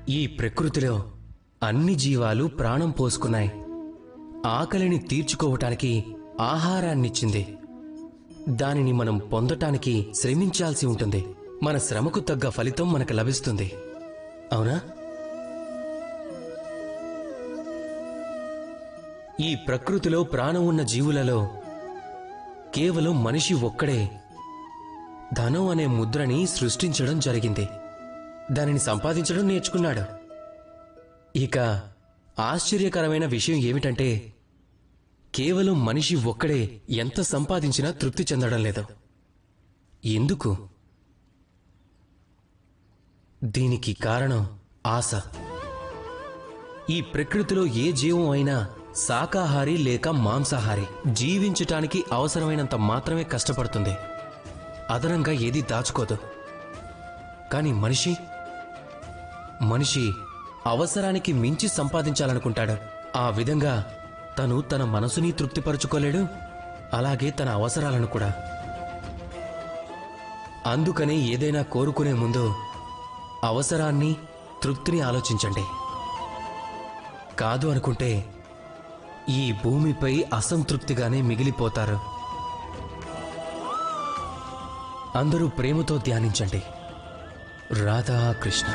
ఈ ప్రకృతిలో అన్ని జీవాలు ప్రాణం పోసుకున్నాయి. ఆకలిని తీర్చుకోవటానికి ఆహారాన్నిచ్చింది. దానిని మనం పొందటానికి శ్రమించాల్సి ఉంటుంది. మన శ్రమకు తగ్గ ఫలితం మనకు లభిస్తుంది. అవునా? ఈ ప్రకృతిలో ప్రాణం ఉన్న జీవులలో కేవలం మనిషి ఒక్కడే ధనం అనే ముద్రని సృష్టించడం జరిగింది. దానిని సంపాదించడం నేర్చుకున్నాడు. ఇక ఆశ్చర్యకరమైన విషయం ఏమిటంటే కేవలం మనిషి ఒక్కడే ఎంత సంపాదించినా తృప్తి చెందడం లేదు. ఎందుకు? దీనికి కారణం ఆశ. ఈ ప్రకృతిలో ఏ జీవం అయినా శాకాహారి లేక మాంసాహారి. జీవించటానికి అవసరమైనంత మాత్రమే కష్టపడుతుంది. అదనంగా ఏదీ దాచుకోదు. కానీ మనిషి అవసరానికి మించి సంపాదించాలనుకుంటాడు. ఆ విధంగా తను తన మనసుని తృప్తిపరచుకోలేడు, అలాగే తన అవసరాలను కూడా. అందుకనే ఏదైనా కోరుకునే ముందు అవసరాన్ని, తృప్తిని ఆలోచించండి. కాదు అనుకుంటే ఈ భూమిపై అసంతృప్తిగానే మిగిలిపోతారు. అందరూ ప్రేమతో ధ్యానించండి. రాధాకృష్ణ.